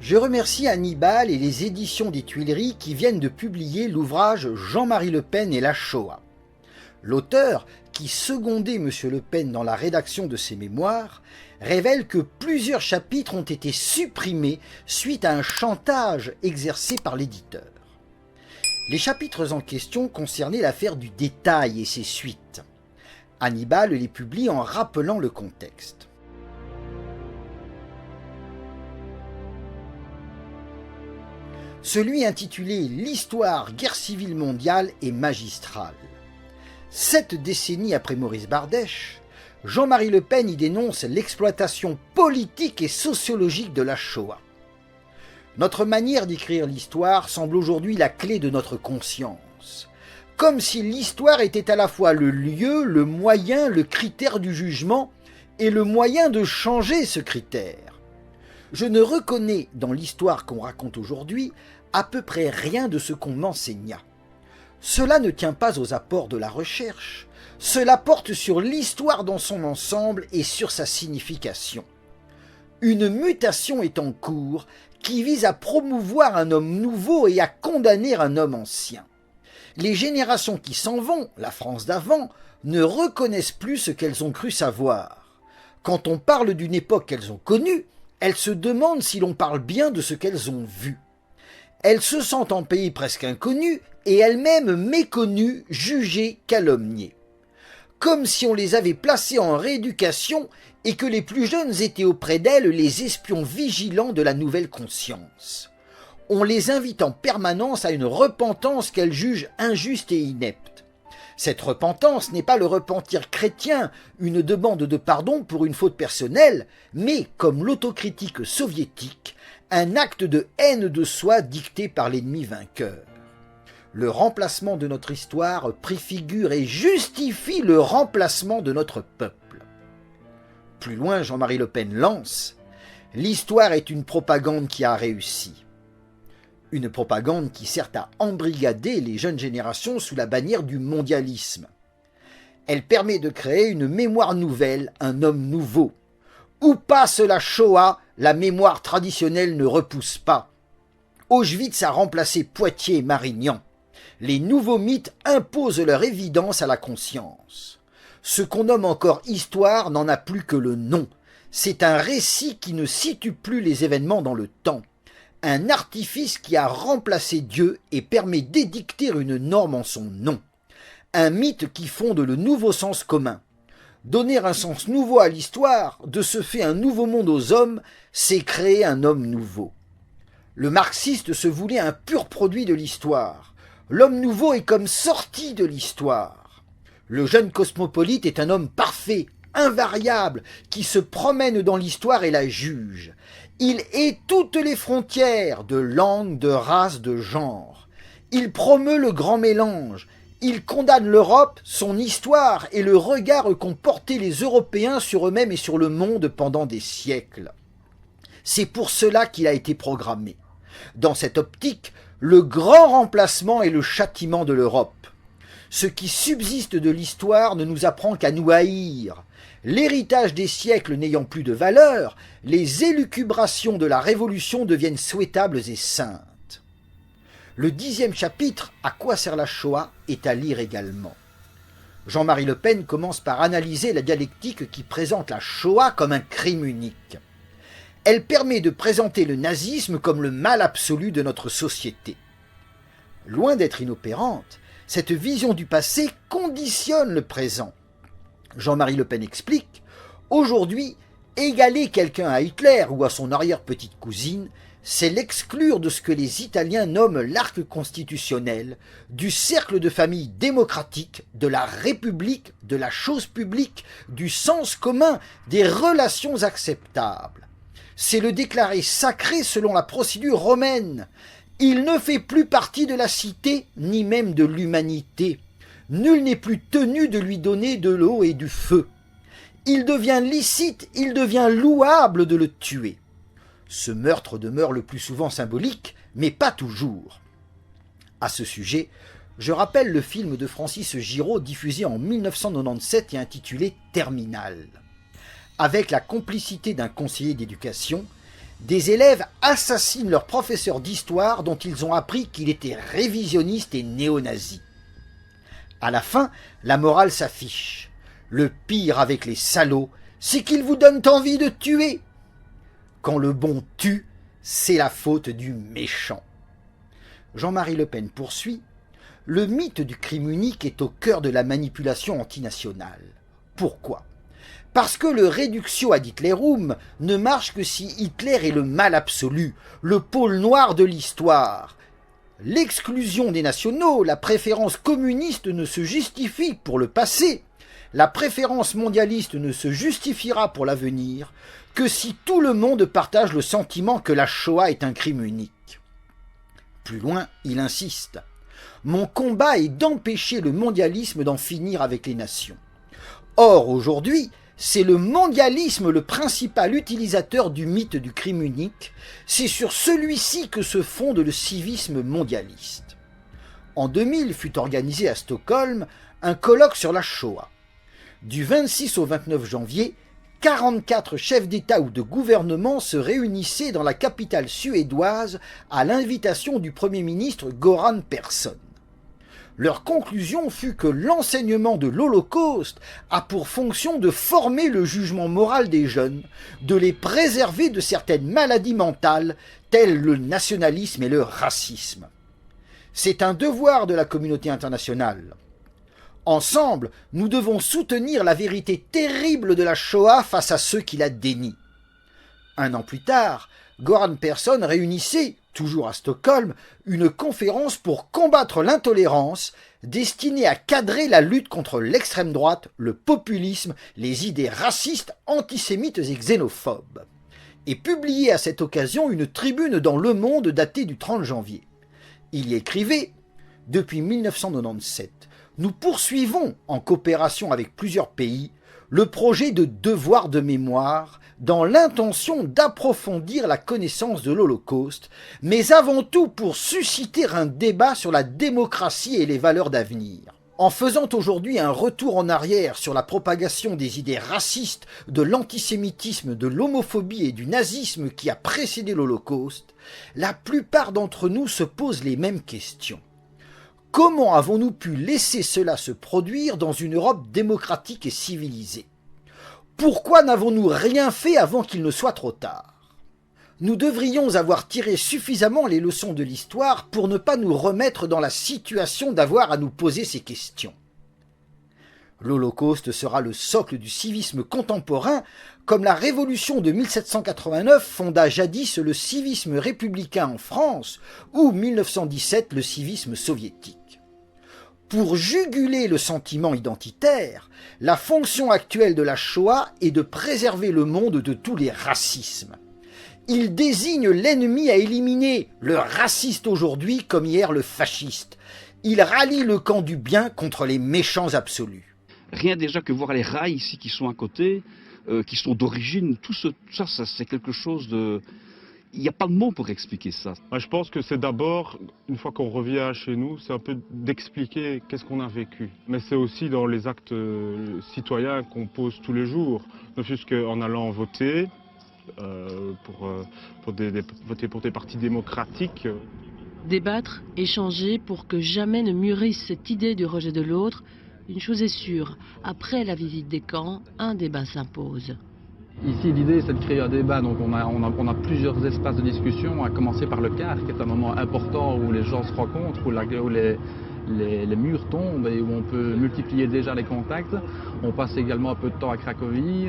Je remercie Hannibal et les éditions des Tuileries qui viennent de publier l'ouvrage Jean-Marie Le Pen et la Shoah. L'auteur, qui secondait M. Le Pen dans la rédaction de ses mémoires, révèle que plusieurs chapitres ont été supprimés suite à un chantage exercé par l'éditeur. Les chapitres en question concernaient l'affaire du détail et ses suites. Hannibal les publie en rappelant le contexte. Celui intitulé « L'histoire guerre civile mondiale » est magistral. 7 décennies après Maurice Bardèche, Jean-Marie Le Pen y dénonce l'exploitation politique et sociologique de la Shoah. Notre manière d'écrire l'histoire semble aujourd'hui la clé de notre conscience, comme si l'histoire était à la fois le lieu, le moyen, le critère du jugement et le moyen de changer ce critère. Je ne reconnais dans l'histoire qu'on raconte aujourd'hui à peu près rien de ce qu'on m'enseigna. Cela ne tient pas aux apports de la recherche, cela porte sur l'histoire dans son ensemble et sur sa signification. Une mutation est en cours qui vise à promouvoir un homme nouveau et à condamner un homme ancien. Les générations qui s'en vont, la France d'avant, ne reconnaissent plus ce qu'elles ont cru savoir. Quand on parle d'une époque qu'elles ont connue, elles se demandent si l'on parle bien de ce qu'elles ont vu. Elles se sentent en pays presque inconnu et elles-mêmes méconnues, jugées, calomniées. Comme si on les avait placées en rééducation et que les plus jeunes étaient auprès d'elles les espions vigilants de la nouvelle conscience. On les invite en permanence à une repentance qu'elles jugent injuste et inepte. Cette repentance n'est pas le repentir chrétien, une demande de pardon pour une faute personnelle, mais, comme l'autocritique soviétique, un acte de haine de soi dicté par l'ennemi vainqueur. Le remplacement de notre histoire préfigure et justifie le remplacement de notre peuple. Plus loin, Jean-Marie Le Pen lance « L'histoire est une propagande qui a réussi ». Une propagande qui sert à embrigader les jeunes générations sous la bannière du mondialisme. Elle permet de créer une mémoire nouvelle, un homme nouveau. Où passe la Shoah, la mémoire traditionnelle ne repousse pas. Auschwitz a remplacé Poitiers et Marignan. Les nouveaux mythes imposent leur évidence à la conscience. Ce qu'on nomme encore histoire n'en a plus que le nom. C'est un récit qui ne situe plus les événements dans le temps. Un artifice qui a remplacé Dieu et permet d'édicter une norme en son nom. Un mythe qui fonde le nouveau sens commun. Donner un sens nouveau à l'histoire, de ce fait un nouveau monde aux hommes, c'est créer un homme nouveau. Le marxiste se voulait un pur produit de l'histoire. L'homme nouveau est comme sorti de l'histoire. Le jeune cosmopolite est un homme parfait, invariable, qui se promène dans l'histoire et la juge. Il hait toutes les frontières de langue, de race, de genre. Il promeut le grand mélange. Il condamne l'Europe, son histoire et le regard qu'ont porté les Européens sur eux-mêmes et sur le monde pendant des siècles. C'est pour cela qu'il a été programmé. Dans cette optique, le grand remplacement est le châtiment de l'Europe. Ce qui subsiste de l'histoire ne nous apprend qu'à nous haïr. L'héritage des siècles n'ayant plus de valeur, les élucubrations de la Révolution deviennent souhaitables et saintes. Le 10e chapitre, « À quoi sert la Shoah ?», est à lire également. Jean-Marie Le Pen commence par analyser la dialectique qui présente la Shoah comme un crime unique. Elle permet de présenter le nazisme comme le mal absolu de notre société. Loin d'être inopérante, cette vision du passé conditionne le présent. Jean-Marie Le Pen explique « Aujourd'hui, égaler quelqu'un à Hitler ou à son arrière-petite-cousine, c'est l'exclure de ce que les Italiens nomment l'arc constitutionnel, du cercle de famille démocratique, de la République, de la chose publique, du sens commun, des relations acceptables. C'est le déclarer sacré selon la procédure romaine. Il ne fait plus partie de la cité, ni même de l'humanité. Nul n'est plus tenu de lui donner de l'eau et du feu. Il devient licite, il devient louable de le tuer. Ce meurtre demeure le plus souvent symbolique, mais pas toujours. À ce sujet, je rappelle le film de Francis Giraud diffusé en 1997 et intitulé « Terminal ». Avec la complicité d'un conseiller d'éducation, des élèves assassinent leur professeur d'histoire dont ils ont appris qu'il était révisionniste et néo-nazi. À la fin, la morale s'affiche. Le pire avec les salauds, c'est qu'ils vous donnent envie de tuer. Quand le bon tue, c'est la faute du méchant. Jean-Marie Le Pen poursuit. Le mythe du crime unique est au cœur de la manipulation antinationale. Pourquoi ? Parce que le reductio ad Hitlerum ne marche que si Hitler est le mal absolu, le pôle noir de l'histoire. L'exclusion des nationaux, la préférence communiste ne se justifie pour le passé. La préférence mondialiste ne se justifiera pour l'avenir que si tout le monde partage le sentiment que la Shoah est un crime unique. Plus loin, il insiste. Mon combat est d'empêcher le mondialisme d'en finir avec les nations. Or, aujourd'hui, c'est le mondialisme le principal utilisateur du mythe du crime unique, c'est sur celui-ci que se fonde le civisme mondialiste. En 2000 fut organisé à Stockholm un colloque sur la Shoah. Du 26 au 29 janvier, 44 chefs d'État ou de gouvernement se réunissaient dans la capitale suédoise à l'invitation du Premier ministre Göran Persson. Leur conclusion fut que l'enseignement de l'Holocauste a pour fonction de former le jugement moral des jeunes, de les préserver de certaines maladies mentales telles le nationalisme et le racisme. C'est un devoir de la communauté internationale. Ensemble, nous devons soutenir la vérité terrible de la Shoah face à ceux qui la dénient. Un an plus tard, Göran Persson réunissait, toujours à Stockholm, une conférence pour combattre l'intolérance destinée à cadrer la lutte contre l'extrême droite, le populisme, les idées racistes, antisémites et xénophobes. Et publiait à cette occasion une tribune dans Le Monde datée du 30 janvier. Il y écrivait « Depuis 1997, nous poursuivons, en coopération avec plusieurs pays, le projet de devoir de mémoire dans l'intention d'approfondir la connaissance de l'Holocauste, mais avant tout pour susciter un débat sur la démocratie et les valeurs d'avenir. En faisant aujourd'hui un retour en arrière sur la propagation des idées racistes, de l'antisémitisme, de l'homophobie et du nazisme qui a précédé l'Holocauste, la plupart d'entre nous se posent les mêmes questions. Comment avons-nous pu laisser cela se produire dans une Europe démocratique et civilisée ? Pourquoi n'avons-nous rien fait avant qu'il ne soit trop tard ? Nous devrions avoir tiré suffisamment les leçons de l'histoire pour ne pas nous remettre dans la situation d'avoir à nous poser ces questions. L'Holocauste sera le socle du civisme contemporain, comme la Révolution de 1789 fonda jadis le civisme républicain en France, ou 1917 le civisme soviétique. Pour juguler le sentiment identitaire, la fonction actuelle de la Shoah est de préserver le monde de tous les racismes. Il désigne l'ennemi à éliminer, le raciste aujourd'hui comme hier le fasciste. Il rallie le camp du bien contre les méchants absolus. Rien déjà que voir les rails ici qui sont à côté, qui sont d'origine, tout ça c'est quelque chose de... Il n'y a pas de mots pour expliquer ça. Je pense que c'est d'abord, une fois qu'on revient chez nous, c'est un peu d'expliquer qu'est-ce qu'on a vécu. Mais c'est aussi dans les actes citoyens qu'on pose tous les jours. Ne fût-ce qu'en allant voter, voter pour des partis démocratiques. Débattre, échanger pour que jamais ne mûrisse cette idée du rejet de l'autre. Une chose est sûre, après la visite des camps, un débat s'impose. Ici, l'idée, c'est de créer un débat. Donc, on a plusieurs espaces de discussion, à commencer par le CAR, qui est un moment important où les gens se rencontrent, où les murs tombent et où on peut multiplier déjà les contacts. On passe également un peu de temps à Cracovie.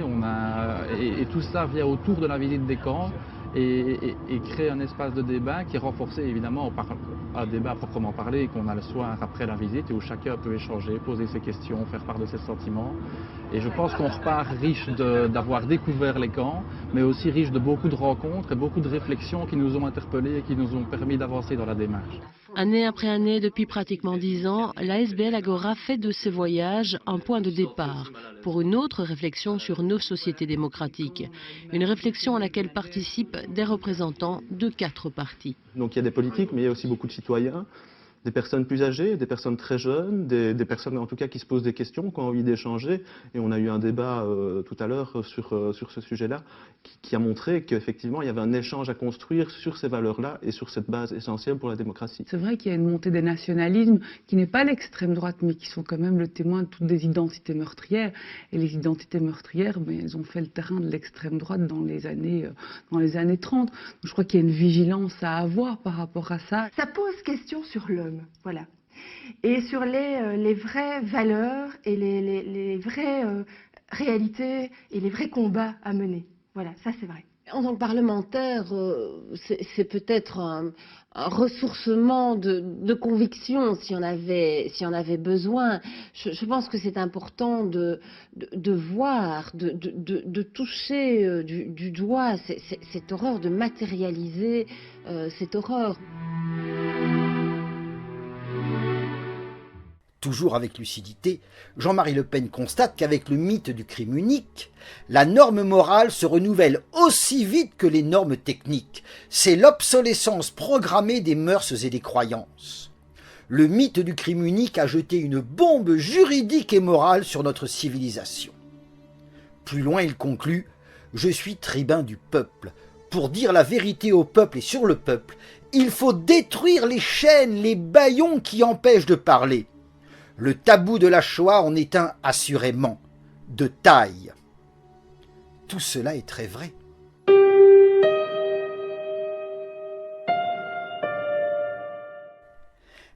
Et tout ça vient autour de la visite des camps et crée un espace de débat qui est renforcé évidemment par un débat proprement parlé qu'on a le soir après la visite et où chacun peut échanger, poser ses questions, faire part de ses sentiments. Et je pense qu'on repart riche d'avoir découvert les camps, mais aussi riche de beaucoup de rencontres et beaucoup de réflexions qui nous ont interpellés et qui nous ont permis d'avancer dans la démarche. Année après année, depuis pratiquement 10 ans, l'ASBL Agora fait de ce voyage un point de départ pour une autre réflexion sur nos sociétés démocratiques. Une réflexion à laquelle participent des représentants de 4 partis. Donc il y a des politiques, mais il y a aussi beaucoup de citoyens. des personnes plus âgées, des personnes très jeunes, des personnes en tout cas qui se posent des questions, qui ont envie d'échanger. Et on a eu un débat tout à l'heure sur ce sujet-là qui a montré qu'effectivement il y avait un échange à construire sur ces valeurs-là et sur cette base essentielle pour la démocratie. C'est vrai qu'il y a une montée des nationalismes qui n'est pas l'extrême droite mais qui sont quand même le témoin de toutes des identités meurtrières. Et les identités meurtrières, mais elles ont fait le terrain de l'extrême droite dans les années 30. Donc, je crois qu'il y a une vigilance à avoir par rapport à ça. Ça pose question sur l'homme, voilà. Et sur les vraies valeurs et les vraies réalités et les vrais combats à mener. Voilà, ça c'est vrai. En tant que parlementaire, c'est peut-être un ressourcement de conviction si on avait besoin. Je pense que c'est important de voir, de toucher du doigt cette horreur, de matérialiser cette horreur. Toujours avec lucidité, Jean-Marie Le Pen constate qu'avec le mythe du crime unique, la norme morale se renouvelle aussi vite que les normes techniques. C'est l'obsolescence programmée des mœurs et des croyances. Le mythe du crime unique a jeté une bombe juridique et morale sur notre civilisation. Plus loin, il conclut « Je suis tribun du peuple. Pour dire la vérité au peuple et sur le peuple, il faut détruire les chaînes, les bâillons qui empêchent de parler. » Le tabou de la Shoah en est un assurément de taille. Tout cela est très vrai.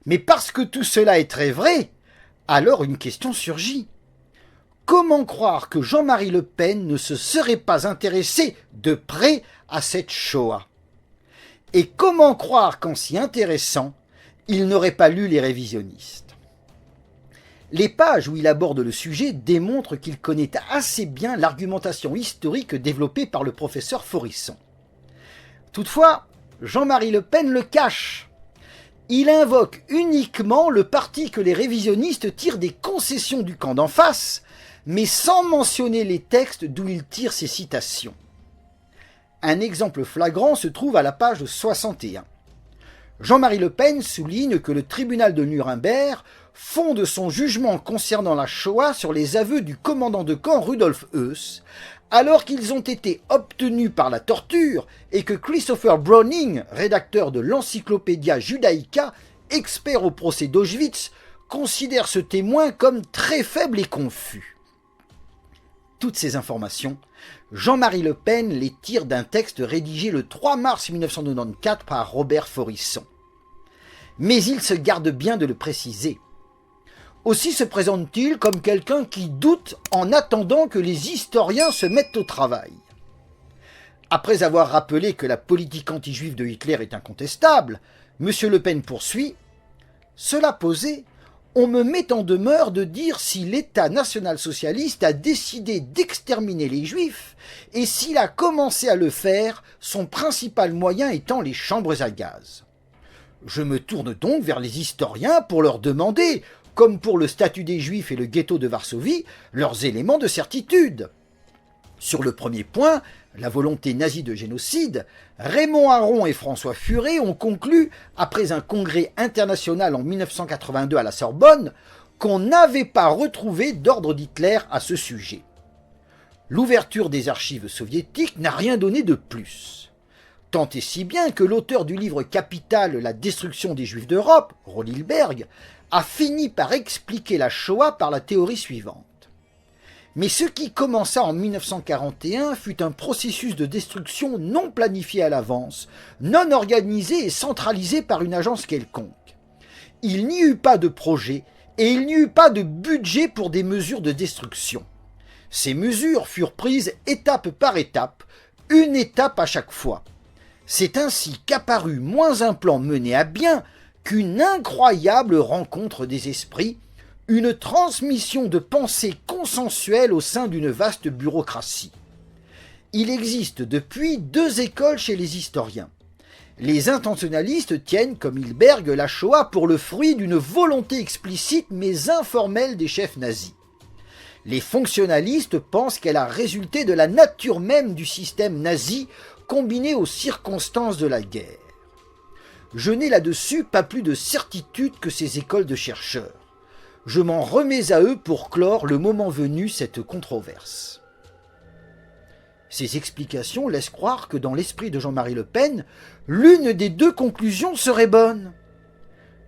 Mais parce que tout cela est très vrai, alors une question surgit. Comment croire que Jean-Marie Le Pen ne se serait pas intéressé de près à cette Shoah? Et comment croire qu'en s'y intéressant, il n'aurait pas lu les révisionnistes? Les pages où il aborde le sujet démontrent qu'il connaît assez bien l'argumentation historique développée par le professeur Faurisson. Toutefois, Jean-Marie Le Pen le cache. Il invoque uniquement le parti que les révisionnistes tirent des concessions du camp d'en face, mais sans mentionner les textes d'où il tire ses citations. Un exemple flagrant se trouve à la page 61. Jean-Marie Le Pen souligne que le tribunal de Nuremberg fonde son jugement concernant la Shoah sur les aveux du commandant de camp Rudolf Höss, alors qu'ils ont été obtenus par la torture et que Christopher Browning, rédacteur de l'Encyclopædia Judaica, expert au procès d'Auschwitz, considère ce témoin comme très faible et confus. Toutes ces informations, Jean-Marie Le Pen les tire d'un texte rédigé le 3 mars 1994 par Robert Faurisson. Mais il se garde bien de le préciser. Aussi se présente-t-il comme quelqu'un qui doute en attendant que les historiens se mettent au travail. Après avoir rappelé que la politique anti-juive de Hitler est incontestable, M. Le Pen poursuit « Cela posé, on me met en demeure de dire si l'État national-socialiste a décidé d'exterminer les Juifs et s'il a commencé à le faire, son principal moyen étant les chambres à gaz. Je me tourne donc vers les historiens pour leur demander, comme pour le statut des Juifs et le ghetto de Varsovie, leurs éléments de certitude. Sur le premier point, la volonté nazie de génocide, Raymond Aron et François Furet ont conclu, après un congrès international en 1982 à la Sorbonne, qu'on n'avait pas retrouvé d'ordre d'Hitler à ce sujet. L'ouverture des archives soviétiques n'a rien donné de plus. Tant et si bien que l'auteur du livre capital « La destruction des Juifs d'Europe », Rollilberg, a fini par expliquer la Shoah par la théorie suivante. Mais ce qui commença en 1941 fut un processus de destruction non planifié à l'avance, non organisé et centralisé par une agence quelconque. Il n'y eut pas de projet et il n'y eut pas de budget pour des mesures de destruction. Ces mesures furent prises étape par étape, une étape à chaque fois. C'est ainsi qu'apparut moins un plan mené à bien qu'une incroyable rencontre des esprits, une transmission de pensées consensuelles au sein d'une vaste bureaucratie. Il existe depuis deux écoles chez les historiens. Les intentionnalistes tiennent, comme Hilberg, la Shoah pour le fruit d'une volonté explicite mais informelle des chefs nazis. Les fonctionnalistes pensent qu'elle a résulté de la nature même du système nazi combiné aux circonstances de la guerre. Je n'ai là-dessus pas plus de certitude que ces écoles de chercheurs. Je m'en remets à eux pour clore le moment venu cette controverse. Ces explications laissent croire que dans l'esprit de Jean-Marie Le Pen, l'une des deux conclusions serait bonne.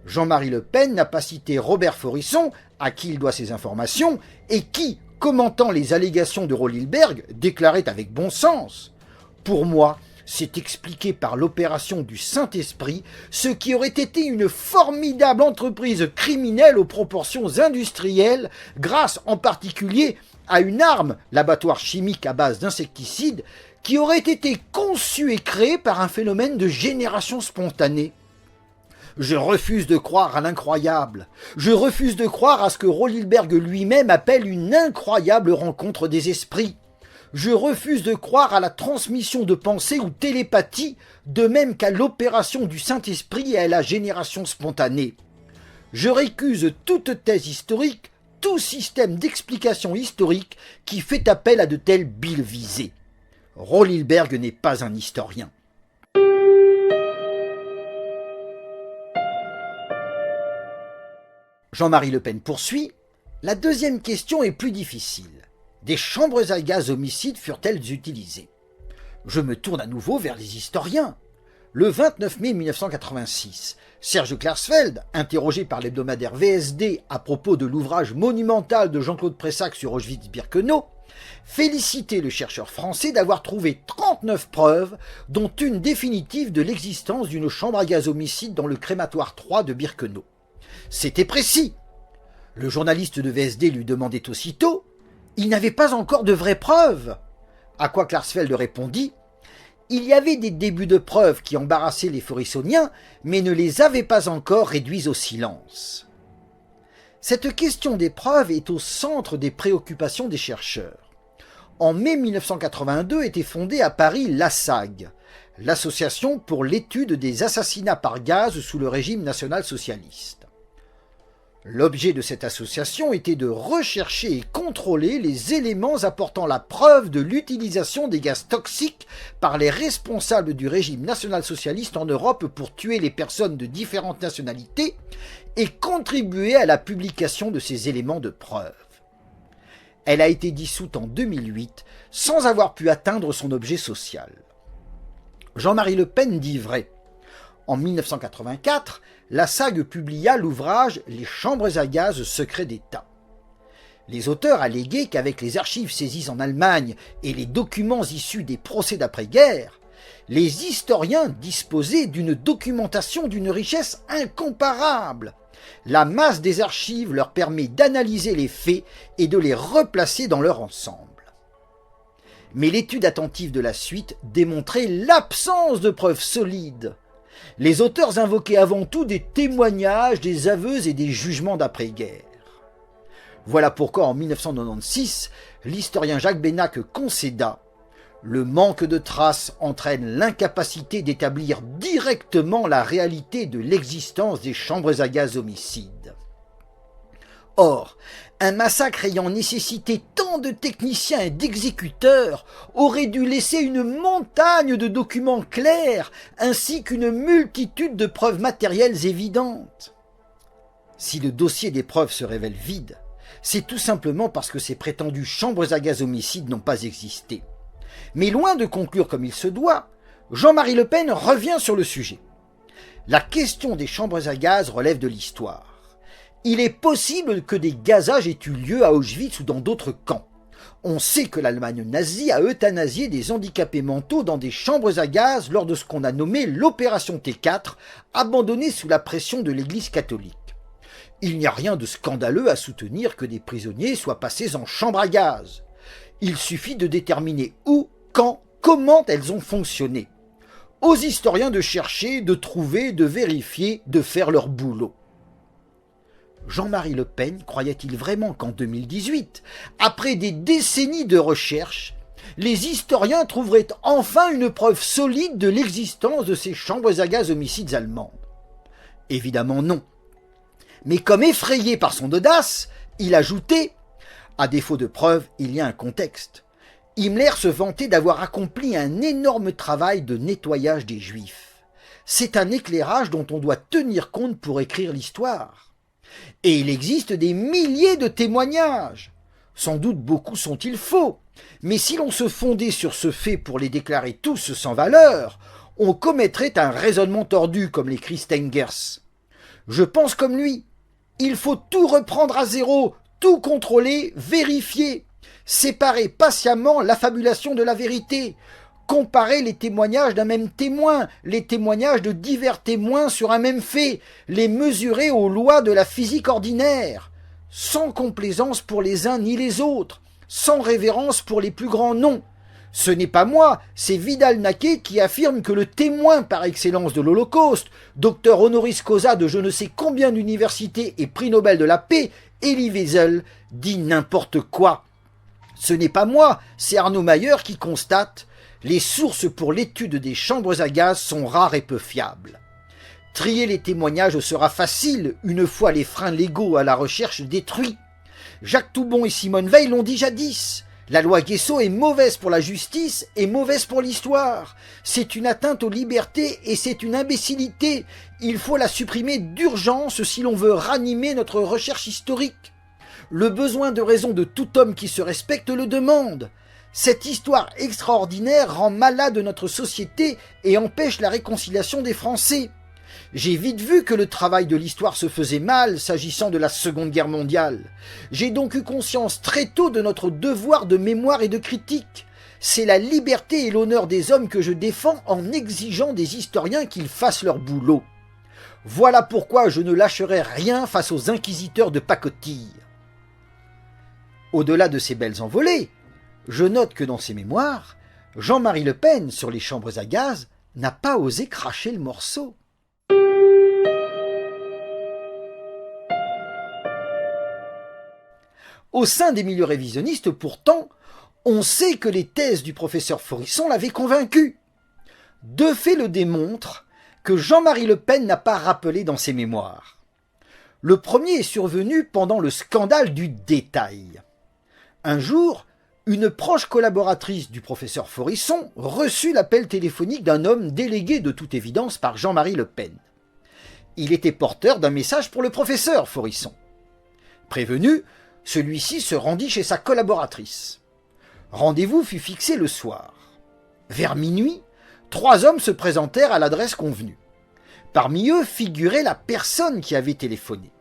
Jean-Marie Le Pen n'a pas cité Robert Faurisson, à qui il doit ces informations, et qui, commentant les allégations de Rollilberg, déclarait avec bon sens « Pour moi, c'est expliqué par l'opération du Saint-Esprit, ce qui aurait été une formidable entreprise criminelle aux proportions industrielles, grâce en particulier à une arme, l'abattoir chimique à base d'insecticides, qui aurait été conçue et créée par un phénomène de génération spontanée. Je refuse de croire à l'incroyable. Je refuse de croire à ce que Rollilberg lui-même appelle une incroyable rencontre des esprits. Je refuse de croire à la transmission de pensée ou télépathie, de même qu'à l'opération du Saint-Esprit et à la génération spontanée. Je récuse toute thèse historique, tout système d'explication historique qui fait appel à de telles billevesées. Rollilberg n'est pas un historien. Jean-Marie Le Pen poursuit. La deuxième question est plus difficile. Des chambres à gaz homicides furent-elles utilisées? Je me tourne à nouveau vers les historiens. Le 29 mai 1986, Serge Klarsfeld, interrogé par l'hebdomadaire VSD à propos de l'ouvrage monumental de Jean-Claude Pressac sur Auschwitz-Birkenau, félicitait le chercheur français d'avoir trouvé 39 preuves, dont une définitive de l'existence d'une chambre à gaz homicide dans le crématoire 3 de Birkenau. C'était précis. Le journaliste de VSD lui demandait aussitôt « Il n'avait pas encore de vraies preuves ?» À quoi Klarsfeld répondit « Il y avait des débuts de preuves qui embarrassaient les Faurisoniens, mais ne les avaient pas encore réduits au silence. » Cette question des preuves est au centre des préoccupations des chercheurs. En mai 1982 était fondée à Paris l'ASSAG, l'Association pour l'étude des assassinats par gaz sous le régime national-socialiste. L'objet de cette association était de rechercher et contrôler les éléments apportant la preuve de l'utilisation des gaz toxiques par les responsables du régime national-socialiste en Europe pour tuer les personnes de différentes nationalités et contribuer à la publication de ces éléments de preuve. Elle a été dissoute en 2008 sans avoir pu atteindre son objet social. Jean-Marie Le Pen dit vrai. En 1984, la SAG publia l'ouvrage « Les chambres à gaz secrets d'État ». Les auteurs alléguaient qu'avec les archives saisies en Allemagne et les documents issus des procès d'après-guerre, les historiens disposaient d'une documentation d'une richesse incomparable. La masse des archives leur permet d'analyser les faits et de les replacer dans leur ensemble. Mais l'étude attentive de la suite démontrait l'absence de preuves solides. Les auteurs invoquaient avant tout des témoignages, des aveux et des jugements d'après-guerre. Voilà pourquoi en 1996, l'historien Jacques Bénac concéda « Le manque de traces entraîne l'incapacité d'établir directement la réalité de l'existence des chambres à gaz homicides. » Or, un massacre ayant nécessité tant de techniciens et d'exécuteurs aurait dû laisser une montagne de documents clairs ainsi qu'une multitude de preuves matérielles évidentes. Si le dossier des preuves se révèle vide, c'est tout simplement parce que ces prétendues chambres à gaz homicides n'ont pas existé. Mais loin de conclure comme il se doit, Jean-Marie Le Pen revient sur le sujet. La question des chambres à gaz relève de l'histoire. Il est possible que des gazages aient eu lieu à Auschwitz ou dans d'autres camps. On sait que l'Allemagne nazie a euthanasié des handicapés mentaux dans des chambres à gaz lors de ce qu'on a nommé l'opération T4, abandonnée sous la pression de l'Église catholique. Il n'y a rien de scandaleux à soutenir que des prisonniers soient passés en chambre à gaz. Il suffit de déterminer où, quand, comment elles ont fonctionné. Aux historiens de chercher, de trouver, de vérifier, de faire leur boulot. Jean-Marie Le Pen croyait-il vraiment qu'en 2018, après des décennies de recherche, les historiens trouveraient enfin une preuve solide de l'existence de ces chambres à gaz homicides allemandes? Évidemment non. Mais comme effrayé par son audace, il ajoutait « À défaut de preuves, il y a un contexte. Himmler se vantait d'avoir accompli un énorme travail de nettoyage des Juifs. c'est un éclairage dont on doit tenir compte pour écrire l'histoire. Et il existe des milliers de témoignages. Sans doute beaucoup sont-ils faux, mais si l'on se fondait sur ce fait pour les déclarer tous sans valeur, on commettrait un raisonnement tordu, comme l'écrit Stengers. Je pense comme lui. Il faut tout reprendre à zéro, tout contrôler, vérifier, séparer patiemment l'affabulation de la vérité, comparer les témoignages d'un même témoin, les témoignages de divers témoins sur un même fait, les mesurer aux lois de la physique ordinaire, sans complaisance pour les uns ni les autres, sans révérence pour les plus grands noms. Ce n'est pas moi, c'est Vidal-Naquet qui affirme que le témoin par excellence de l'Holocauste, docteur honoris causa de je ne sais combien d'universités et prix Nobel de la paix, Elie Wiesel, dit n'importe quoi. Ce n'est pas moi, c'est Arnaud Mayer qui constate « Les sources pour l'étude des chambres à gaz sont rares et peu fiables. Trier les témoignages sera facile une fois les freins légaux à la recherche détruits. Jacques Toubon et Simone Veil l'ont dit jadis. La loi Guesso est mauvaise pour la justice et mauvaise pour l'histoire. C'est une atteinte aux libertés et c'est une imbécilité. Il faut la supprimer d'urgence si l'on veut ranimer notre recherche historique. Le besoin de raison de tout homme qui se respecte le demande. Cette histoire extraordinaire rend malade notre société et empêche la réconciliation des Français. J'ai vite vu que le travail de l'histoire se faisait mal s'agissant de la Seconde Guerre mondiale. J'ai donc eu conscience très tôt de notre devoir de mémoire et de critique. C'est la liberté et l'honneur des hommes que je défends en exigeant des historiens qu'ils fassent leur boulot. Voilà pourquoi je ne lâcherai rien face aux inquisiteurs de pacotille. Au-delà de ces belles envolées, je note que dans ses mémoires, Jean-Marie Le Pen, sur les chambres à gaz, n'a pas osé cracher le morceau. Au sein des milieux révisionnistes, pourtant, on sait que les thèses du professeur Forisson l'avaient convaincu. Deux faits le démontrent que Jean-Marie Le Pen n'a pas rappelé dans ses mémoires. Le premier est survenu pendant le scandale du détail. Un jour, une proche collaboratrice du professeur Forisson reçut l'appel téléphonique d'un homme délégué de toute évidence par Jean-Marie Le Pen. Il était porteur d'un message pour le professeur Forisson. Prévenu, celui-ci se rendit chez sa collaboratrice. Rendez-vous fut fixé le soir. Vers minuit, 3 hommes se présentèrent à l'adresse convenue. Parmi eux figurait la personne qui avait téléphoné.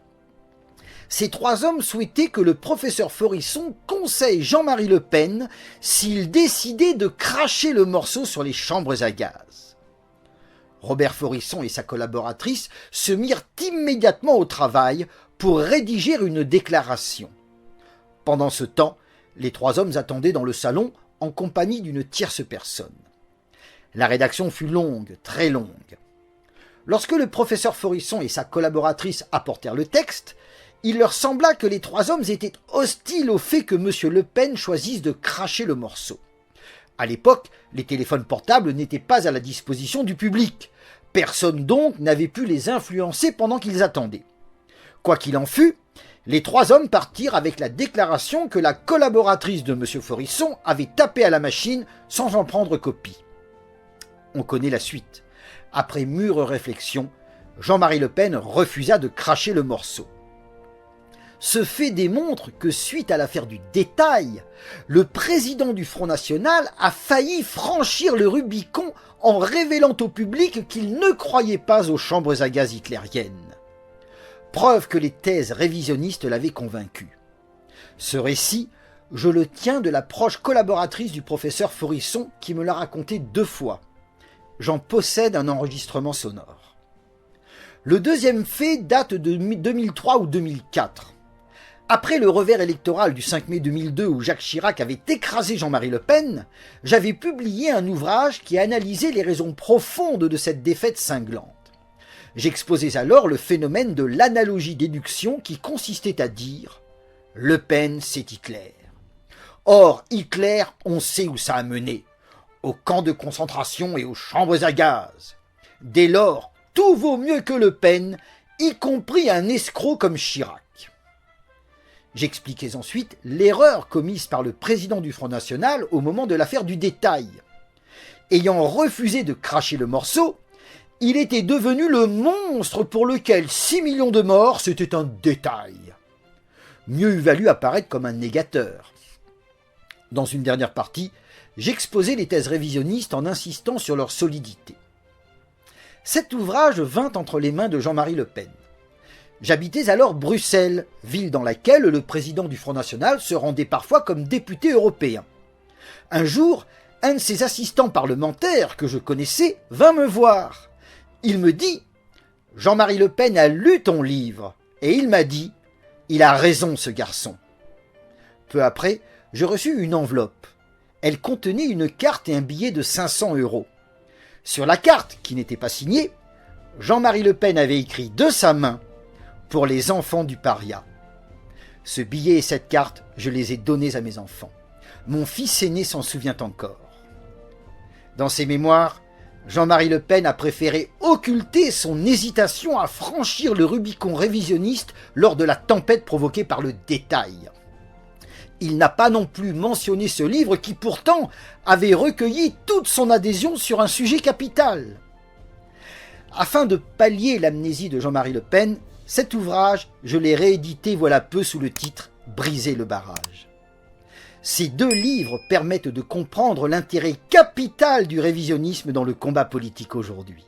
Ces 3 hommes souhaitaient que le professeur Forisson conseille Jean-Marie Le Pen s'il décidait de cracher le morceau sur les chambres à gaz. Robert Forisson et sa collaboratrice se mirent immédiatement au travail pour rédiger une déclaration. Pendant ce temps, les 3 hommes attendaient dans le salon en compagnie d'une tierce personne. La rédaction fut longue, très longue. Lorsque le professeur Forisson et sa collaboratrice apportèrent le texte, il leur sembla que les 3 hommes étaient hostiles au fait que M. Le Pen choisisse de cracher le morceau. À l'époque, les téléphones portables n'étaient pas à la disposition du public. Personne donc n'avait pu les influencer pendant qu'ils attendaient. Quoi qu'il en fût, les 3 hommes partirent avec la déclaration que la collaboratrice de M. Forisson avait tapé à la machine sans en prendre copie. On connaît la suite. Après mûre réflexion, Jean-Marie Le Pen refusa de cracher le morceau. Ce fait démontre que, suite à l'affaire du détail, le président du Front National a failli franchir le Rubicon en révélant au public qu'il ne croyait pas aux chambres à gaz hitlériennes. Preuve que les thèses révisionnistes l'avaient convaincu. Ce récit, je le tiens de la proche collaboratrice du professeur Forisson qui me l'a raconté 2 fois. J'en possède un enregistrement sonore. Le deuxième fait date de 2003 ou 2004. Après le revers électoral du 5 mai 2002 où Jacques Chirac avait écrasé Jean-Marie Le Pen, j'avais publié un ouvrage qui analysait les raisons profondes de cette défaite cinglante. J'exposais alors le phénomène de l'analogie-déduction qui consistait à dire « Le Pen, c'est Hitler ». Or, Hitler, on sait où ça a mené, aux camps de concentration et aux chambres à gaz. Dès lors, tout vaut mieux que Le Pen, y compris un escroc comme Chirac. J'expliquais ensuite l'erreur commise par le président du Front National au moment de l'affaire du détail. Ayant refusé de cracher le morceau, il était devenu le monstre pour lequel 6 millions de morts, c'était un détail. Mieux eût valu apparaître comme un négateur. Dans une dernière partie, j'exposais les thèses révisionnistes en insistant sur leur solidité. Cet ouvrage vint entre les mains de Jean-Marie Le Pen. J'habitais alors Bruxelles, ville dans laquelle le président du Front National se rendait parfois comme député européen. Un jour, un de ses assistants parlementaires que je connaissais vint me voir. Il me dit « Jean-Marie Le Pen a lu ton livre » et il m'a dit « Il a raison ce garçon ». Peu après, je reçus une enveloppe. Elle contenait une carte et un billet de 500 €. Sur la carte, qui n'était pas signée, Jean-Marie Le Pen avait écrit de sa main « Pour les enfants du paria ». Ce billet et cette carte, je les ai donnés à mes enfants. Mon fils aîné s'en souvient encore. Dans ses mémoires, Jean-Marie Le Pen a préféré occulter son hésitation à franchir le Rubicon révisionniste lors de la tempête provoquée par le détail. Il n'a pas non plus mentionné ce livre qui pourtant avait recueilli toute son adhésion sur un sujet capital. Afin de pallier l'amnésie de Jean-Marie Le Pen, cet ouvrage, je l'ai réédité voilà peu sous le titre « Briser le barrage ». Ces 2 livres permettent de comprendre l'intérêt capital du révisionnisme dans le combat politique aujourd'hui.